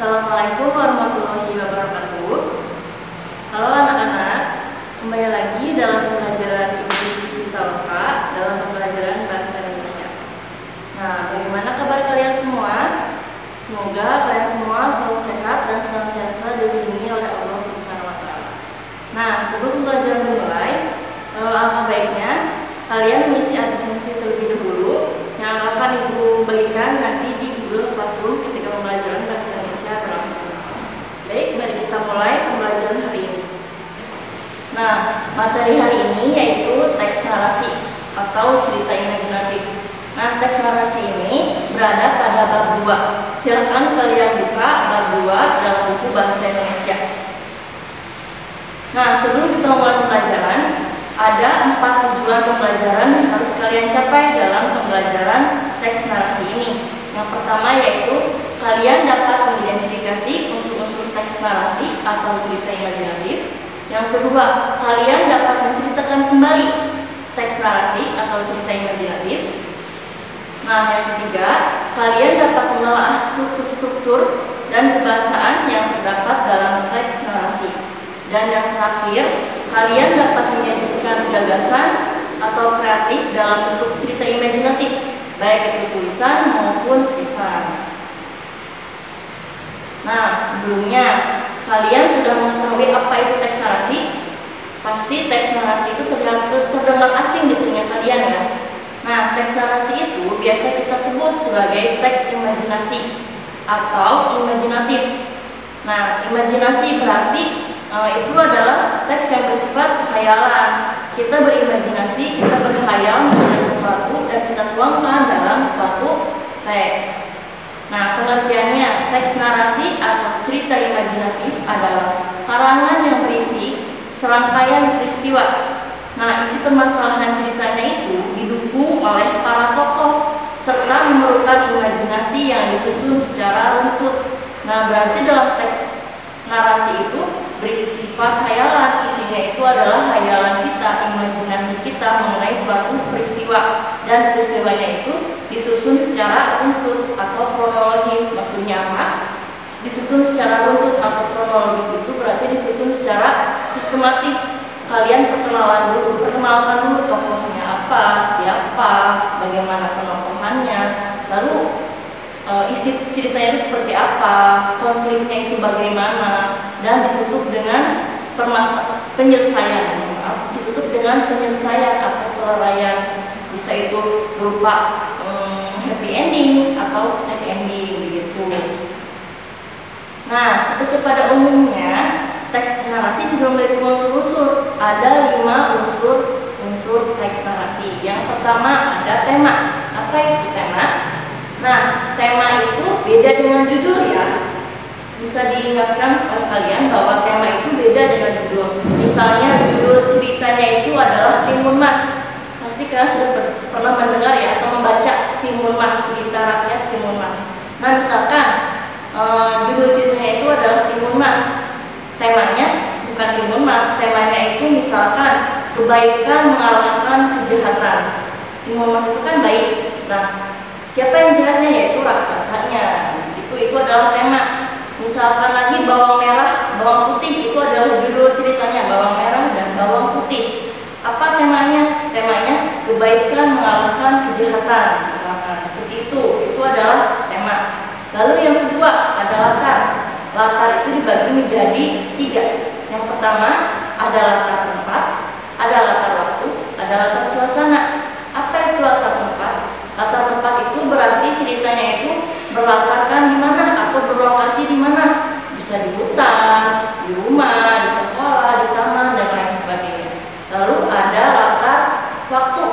Assalamualaikum warahmatullahi wabarakatuh. Halo anak-anak, kembali lagi dalam pembelajaran Ibu Pitaloka dalam pembelajaran Bahasa Indonesia. Nah, bagaimana kabar kalian semua? Semoga kalian semua selalu sehat dan senantiasa dilindungi oleh Allah Subhanahu wa Ta'ala. Nah, sebelum pembelajaran dimulai, alangkah baiknya kalian mengisi absensi terlebih dahulu yang akan Ibu berikan nanti di Google Classroom ketika pembelajaran Bahasa Indonesia berlangsung. Baik, mari kita mulai pembelajaran hari ini. Nah, materi hari ini yaitu teks narasi atau cerita imajinatif. Nah, teks narasi ini berada pada bab 2. Silakan kalian buka bab 2 dalam buku Bahasa Indonesia. Nah, sebelum kita mulai pembelajaran, ada 4 tujuan pembelajaran yang harus kalian capai dalam pembelajaran teks narasi ini. Yang pertama yaitu kalian dapat mengidentifikasi unsur-unsur teks narasi atau cerita imajinatif. Yang kedua, kalian dapat menceritakan kembali teks narasi atau cerita imajinatif. Nah, yang ketiga, kalian dapat menelaah struktur-struktur dan kebahasaan yang terdapat dalam teks narasi. Dan yang terakhir, kalian dapat menyajikan gagasan atau kreatif dalam bentuk cerita imajinatif, baik itu tulisan maupun lisan. Nah, sebelumnya kalian sudah mengetahui apa itu teks narasi? Pasti teks narasi itu terdengar asing di telinga kalian ya. Nah, teks narasi itu biasa kita sebut sebagai teks imajinasi atau imajinatif. Nah, imajinasi berarti itu adalah teks yang bersifat khayalan. Kita berimajinasi, kita berkhayal mengenai sesuatu dan kita tuangkan dalam suatu teks. Nah, pengertiannya, teks narasi atau cerita imajinatif adalah karangan yang berisi serangkaian peristiwa. Nah, isi permasalahan ceritanya itu didukung oleh para tokoh serta memerlukan imajinasi yang disusun secara runtut. Nah, berarti dalam teks narasi itu bersifat khayalan, isinya itu adalah khayalan kita, imajinasi kita mengenai suatu peristiwa, dan peristiwanya itu disusun secara runtut atau kronologis. Maksudnya apa? Disusun secara runtut atau kronologis itu berarti disusun secara sistematis. Kalian perkenalkan dulu tokohnya apa, siapa, bagaimana penokohannya, lalu isi ceritanya itu seperti apa, konfliknya itu bagaimana, dan ditutup dengan penyelesaian. Ditutup dengan penyelesaian atau penilaian. Bisa itu berupa happy ending atau sad ending begitu. Nah, seperti pada umumnya teks narasi juga memiliki unsur-unsur. Ada 5 unsur teks narasi. Yang pertama ada tema. Apa itu tema? Nah, tema itu beda dengan judul ya. Bisa diingatkan supaya kalian bahwa tema itu beda dengan judul. Misalnya judul ceritanya itu adalah Timun Mas. Pasti kalian sudah pernah mendengar ya atau membaca Timun Mas, cerita rakyat Timun Mas. Nah, misalkan judul ceritanya itu adalah Timun Mas. Temanya bukan Timun Mas, temanya itu misalkan kebaikan mengalahkan kejahatan. Timun Mas itu kan baik. Nah, siapa yang jahatnya? Yaitu raksasanya. Itu adalah tema. Misalkan lagi bawang merah, bawang putih, itu adalah judul ceritanya, bawang merah dan bawang putih. Apa temanya? Temanya kebaikan mengalahkan kejahatan. Misalkan seperti itu adalah tema. Lalu yang kedua ada latar. Latar itu dibagi menjadi 3. Yang pertama ada latar tempat, ada latar waktu, ada latar suasana. Apa itu latar tempat? Latar tempat itu berarti ceritanya itu berlatarkan di mana atau berlokasi di mana. Bisa di hutan, di rumah, di sekolah, di taman, dan lain sebagainya. Lalu ada latar waktu.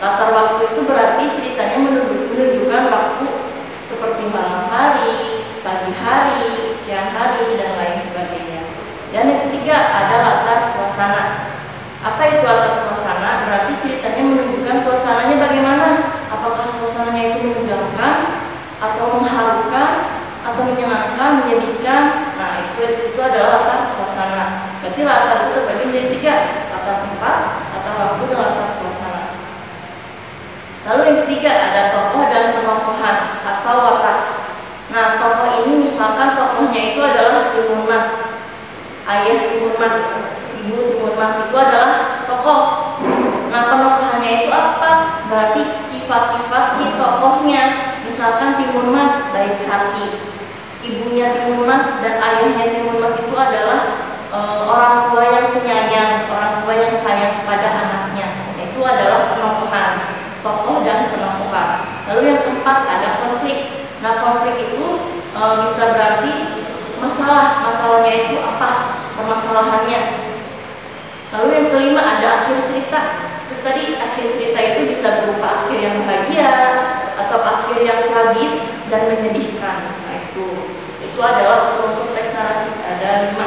Latar waktu itu berarti ceritanya menunjukkan waktu seperti malam hari, pagi hari, siang hari, dan lain sebagainya. Dan yang ketiga ada latar suasana. Apa itu latar suasana? Berarti ceritanya menunjukkan suasananya bagaimana. Apakah suasananya itu menegangkan, atau mengharukan, atau menyenangkan, menyedihkan. Nah, itu adalah latar suasana. Berarti latar itu terbagi menjadi 3. Latar tempat, latar waktu, dan latar suasana. Lalu yang ketiga ada tokoh dan penokohan atau watak. Nah, tokoh ini misalkan tokoh contohnya itu adalah Timun Mas. Ayah Timun Mas, Ibu Timun Mas itu adalah tokoh. Nah, penokohannya itu apa? Berarti sifat-sifat si tokohnya. Misalkan Timun Mas baik hati, ibunya Timun Mas dan ayahnya Timun Mas itu adalah orang tua yang penyayang, orang tua yang sayang kepada anaknya. Itu adalah penokohan, tokoh dan penokohan. Lalu yang keempat ada konflik. Nah, konflik itu bisa berarti masalahnya itu apa, permasalahannya. Lalu yang kelima ada akhir cerita. Seperti tadi, akhir cerita itu bisa berupa akhir yang bahagia atau akhir yang tragis dan menyedihkan. Nah, itu adalah unsur-unsur teks narasi, ada 5.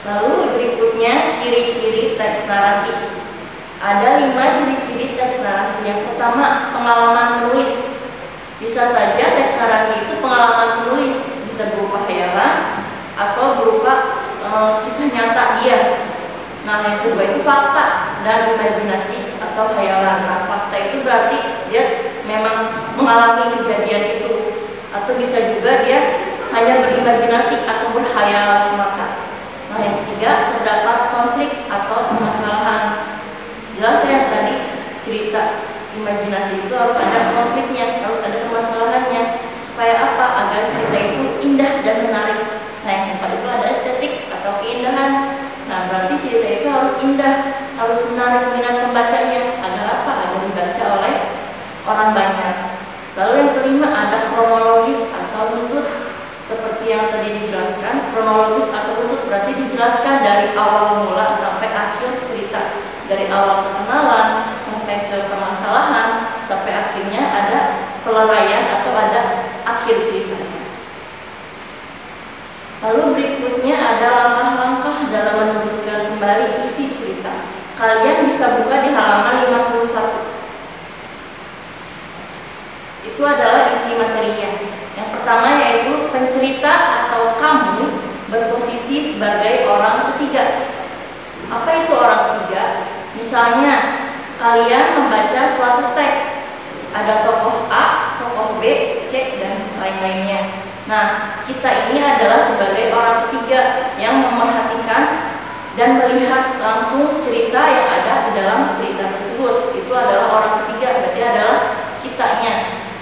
Lalu berikutnya ciri-ciri teks narasi. Ada 5 ciri-ciri teks narasi. Yang pertama, pengalaman penulis. Bisa saja teks narasi itu pengalaman penulis, bisa berupa hayalan atau berupa kisah nyata dia. Nah, yang kedua itu fakta dan imajinasi atau hayalan. Nah, fakta itu berarti dia memang mengalami kejadian itu, atau bisa juga dia hanya berimajinasi atau berhayal semata. Nah, yang ketiga terdapat konflik atau permasalahan. Jelas ya, tadi cerita imajinasi itu harus ada konfliknya, harus ada permasalahannya. Supaya apa? Agar cerita itu indah dan menarik. Nah, yang keempat itu ada estetik atau keindahan. Nah, berarti cerita itu harus indah, harus menarik minat pembacanya. Agar apa? Agar dibaca oleh orang banyak. Lalu yang kelima ada kronologis atau runtut. Seperti yang tadi dijelaskan, kronologis atau runtut berarti dijelaskan dari awal mula sampai akhir cerita. Dari awal perkenalan sampai ke permasalahan, sampai akhirnya ada peleraian atau ada akhir ceritanya. Lalu berikutnya ada langkah-langkah dalam menuliskan kembali isi cerita. Kalian bisa buka di halaman 51. Itu adalah isi materinya. Yang pertama yaitu pencerita atau kamu berposisi sebagai orang ketiga. Apa itu orang ketiga? Misalnya kalian membaca suatu teks, ada tokoh A, tokoh B, C, dan lain-lainnya. Nah, kita ini adalah sebagai orang ketiga yang memerhatikan dan melihat langsung cerita yang ada di dalam cerita tersebut. Itu adalah orang ketiga, berarti adalah kitanya.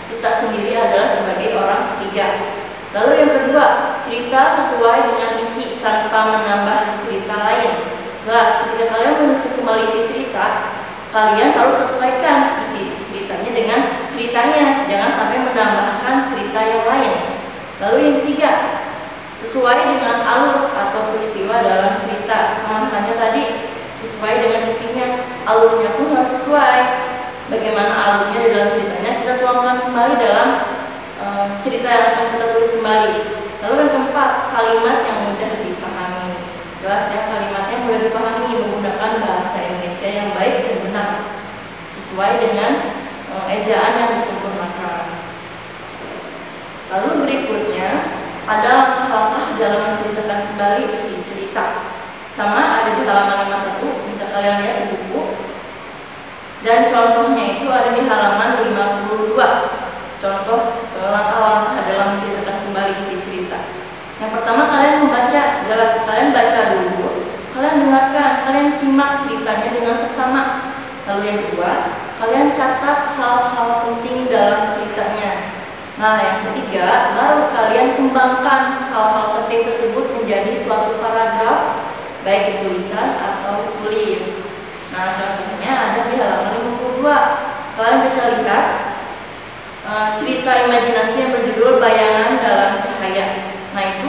Kita sendiri adalah sebagai orang ketiga. Lalu yang kedua, cerita sesuai dengan isi tanpa menambah cerita lain. Jelas, ketika kalian menulis kembali isi cerita, kalian harus sesuaikan isi ceritanya dengan ceritanya, jangan sampai menambahkan cerita yang lain. Lalu yang ketiga, sesuai dengan alur atau peristiwa dalam cerita. Sama halnya tadi, sesuai dengan isinya, alurnya pun harus sesuai. Bagaimana alurnya di dalam ceritanya, kita tuangkan kembali dalam cerita yang akan kita tulis kembali. Lalu yang keempat, kalimat yang mudah dipahami. Jelas ya, kalimatnya mudah dipahami, menggunakan bahasa Indonesia yang baik dan benar, sesuai dengan ejaan yang disempurnakan. Lalu berikutnya ada langkah-langkah dalam menceritakan kembali isi cerita. Sama ada di halaman 51, bisa kalian lihat di buku. Dan contohnya itu ada di halaman 52. Contoh langkah-langkah dalam menceritakan kembali isi cerita. Yang pertama, kalian membaca, jelas kalian baca dulu, kalian dengarkan, kalian simak ceritanya dengan seksama. Lalu yang kedua, kalian catat hal-hal penting dalam ceritanya. Nah, yang ketiga, baru kalian kembangkan hal-hal penting tersebut menjadi suatu paragraf, baik tulisan atau tulis. Nah, contohnya ada di halaman 52. Kalian bisa lihat cerita imajinasi yang berjudul Bayangan dalam Cahaya. Nah, itu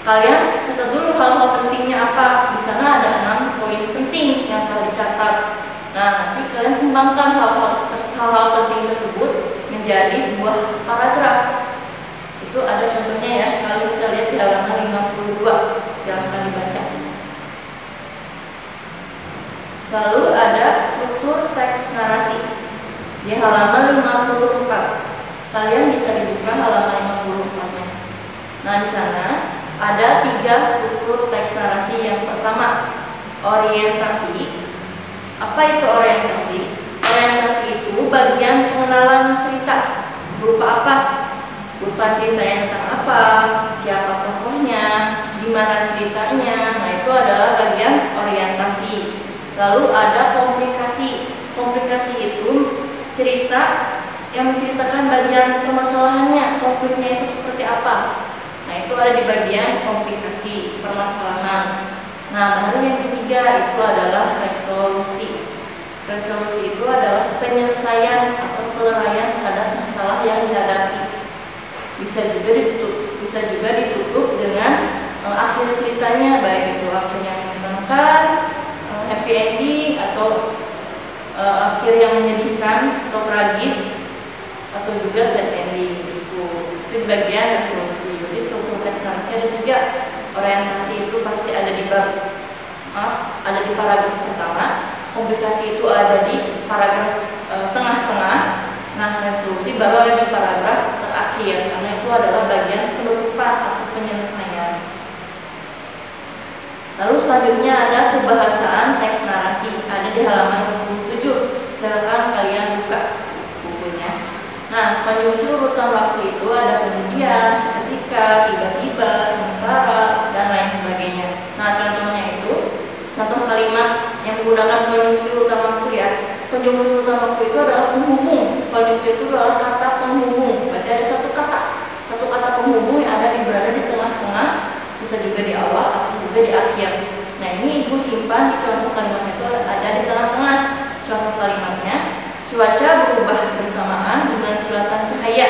kalian catat dulu hal-hal pentingnya apa. Di sana ada 6 poin penting yang telah dicatat. Nah, nanti kalian kembangkan hal-hal penting tersebut menjadi sebuah paragraf. Itu ada contohnya ya, kalian bisa lihat di halaman 52. Silahkan dibaca. Lalu ada struktur teks narasi di halaman 54. Kalian bisa dibuka halaman 54-nya. Nah, di sana ada 3 struktur teks narasi. Yang pertama, orientasi. Apa itu orientasi? Orientasi itu bagian pengenalan cerita. Berupa apa? Berupa cerita yang tentang apa? apa, siapa tokohnya, gimana ceritanya. Nah, itu adalah bagian orientasi. Lalu ada komplikasi. Komplikasi itu cerita yang menceritakan bagian permasalahannya, konfliknya itu seperti apa. Nah, itu ada di bagian komplikasi permasalahan. Nah, baru yang ketiga itu adalah resolusi. Resolusi itu adalah penyelesaian atau penilaian terhadap masalah yang dihadapi. Bisa juga ditutup dengan akhir ceritanya, baik itu akhir yang menyenangkan, happy ending, atau akhir yang menyedihkan atau tragis, atau juga sad ending. Itu di bagian resolusi. Jadi struktur teks narasi ada 3. Orientasi itu pasti ada di ada di paragraf pertama. Komplikasi itu ada di paragraf tengah-tengah. Nah, resolusi baru ada di paragraf terakhir, karena itu adalah bagian penutupan atau penyelesaian. Lalu selanjutnya ada kebahasaan teks narasi, ada di halaman 27. Silakan kalian buka bukunya. Nah, konjungsi urutan waktu itu ada kemudian, seketika, tiba-tiba, sementara, dan lain sebagainya. Nah, contohnya itu, contoh kalimat yang menggunakan konjungsi urutan waktu ya. Konjungsi urutan waktu itu adalah penghubung. Konjungsi itu adalah kata penghubung. Berarti ada satu kata penghubung yang berada di tengah-tengah, bisa juga di awal atau juga di akhir. Nah, ini ibu simpan di contoh kalimat itu ada di tengah-tengah. Contoh kalimatnya, cuaca berubah bersamaan dengan kilatan cahaya,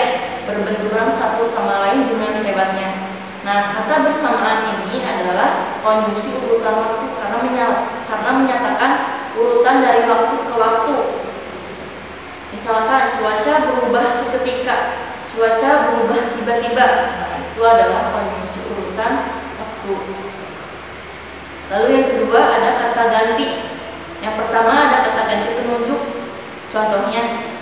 berbenturan satu sama lain dengan hebatnya. Nah, kata bersamaan ini adalah konjungsi urutan waktu karena menyatakan urutan dari waktu ke waktu. Misalkan cuaca berubah seketika, cuaca berubah tiba-tiba. Nah, itu adalah konjungsi urutan waktu. Lalu yang kedua ada kata ganti. Yang pertama ada kata ganti penunjuk. Contohnya,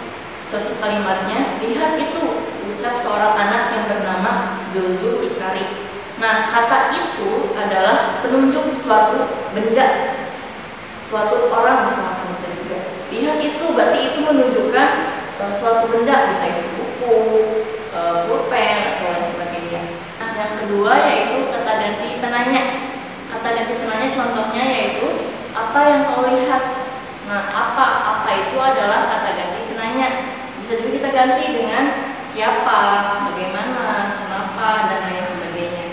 contoh kalimatnya, lihat itu, ucap seorang anak yang bernama Jozu Hikari. Nah, kata itu adalah penunjuk suatu benda, suatu orang bisa juga. Lihat itu berarti itu menunjukkan suatu benda, bisa itu buku, pulpen, atau lain sebagainya. Nah, yang kedua yaitu kata ganti penanya. Kata ganti penanya contohnya yaitu apa yang kau lihat. Nah, apa itu adalah kata ganti penanya. Bisa juga kita ganti dengan siapa, bagaimana, kenapa, dan lain sebagainya.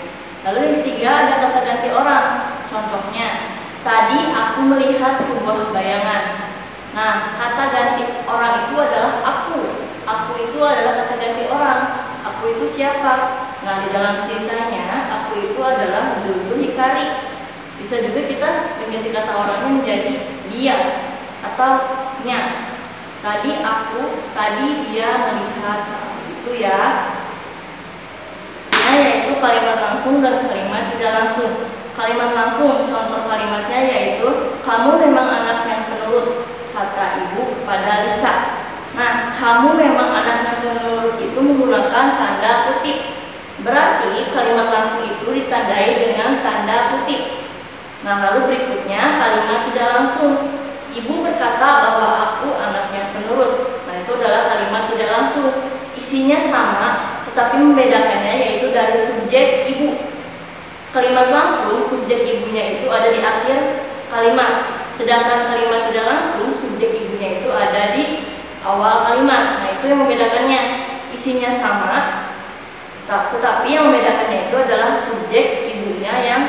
Lalu yang ketiga ada kata ganti orang. Contohnya, tadi aku melihat sebuah bayangan. Nah, kata ganti orang itu adalah aku. Aku itu adalah kata ganti orang. Aku itu siapa? Nah, di dalam ceritanya, aku itu adalah Jozu Hikari. Bisa juga kita mengganti kata orangnya menjadi dia atau nya. Tadi dia melihat, itu ya. Nah, yaitu kalimat langsung dan kalimat tidak langsung. Kalimat langsung, contoh kalimatnya yaitu, kamu memang anak yang penurut, kata ibu kepada Lisa. Nah, kamu memang anak yang penurut itu menggunakan tanda kutip. Berarti kalimat langsung itu ditandai dengan tanda kutip. Nah, lalu berikutnya kalimat tidak langsung. Ibu berkata bahwa aku anak yang penurut. Nah, itu adalah kalimat tidak langsung. Isinya sama, tetapi membedakannya yaitu dari subjek ibu. Kalimat langsung, subjek ibunya itu ada di akhir kalimat. Sedangkan kalimat tidak langsung, subjek ibunya itu ada di awal kalimat. Nah, itu yang membedakannya. Isinya sama, tetapi yang membedakannya itu adalah subjek ibunya yang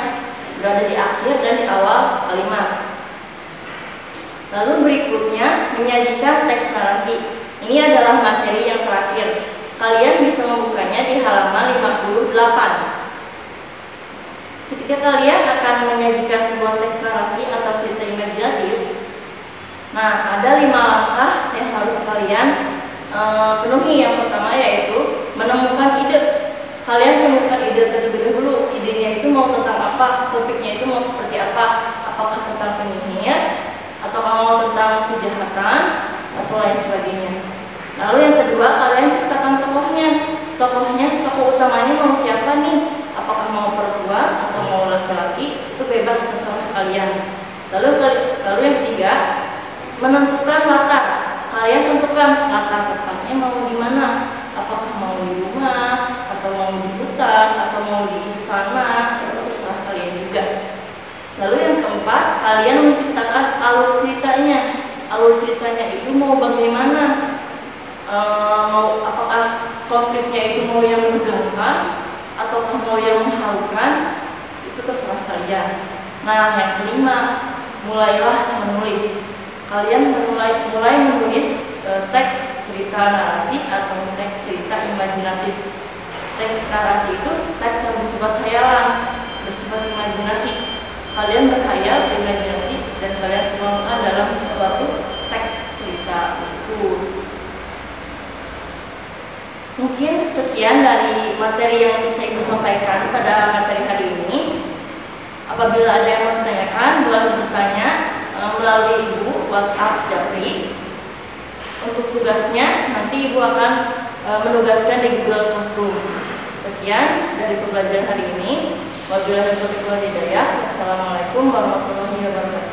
berada di akhir dan di awal kalimat. Lalu berikutnya, menyajikan teks narasi. Ini adalah materi yang terakhir. Kalian bisa membukanya di halaman 58. Ketika kalian akan menyajikan sebuah teks narasi atau cerita imajinatif, nah, ada 5 langkah yang harus kalian penuhi. Yang pertama yaitu menemukan ide. Kalian menemukan ide terlebih dahulu. Idenya itu mau tentang apa, topiknya itu mau seperti apa. Apakah tentang penyihir, atau mau tentang kejahatan, atau lain sebagainya. Lalu yang kedua, kalian ciptakan tokohnya. Tokoh utamanya mau siapa nih? Apakah mau perempuan atau mau laki-laki? Itu bebas, terserah kalian. Lalu yang ketiga, menentukan latar. Kalian tentukan latar tempatnya mau di mana. Apakah mau di rumah, atau mau di hutan, atau mau di istana, itu terserah kalian juga. Lalu yang keempat, kalian menciptakan alur ceritanya. Alur ceritanya itu mau bagaimana? Mau apakah konfliknya itu mau yang menegangkan atau mau yang mengharukan? Itu terserah kalian. Nah, yang kelima, mulailah menulis. Kalian mulai menulis teks cerita narasi atau teks cerita imajinatif. Teks narasi itu teks yang bersifat khayalan, bersifat imajinasi. Kalian berkhayal, berimajinasi, dan kalian tuangkan dalam suatu teks cerita itu. Mungkin sekian dari materi yang bisa Ibu sampaikan pada materi hari ini. Apabila ada yang mau ditanyakan, boleh bertanya melalui Ibu WhatsApp Japri. Untuk tugasnya nanti Ibu akan menugaskan di Google Classroom. Sekian dari pembelajaran hari ini. Wabillahi taufiq wal hidayah. Wassalamualaikum warahmatullahi wabarakatuh.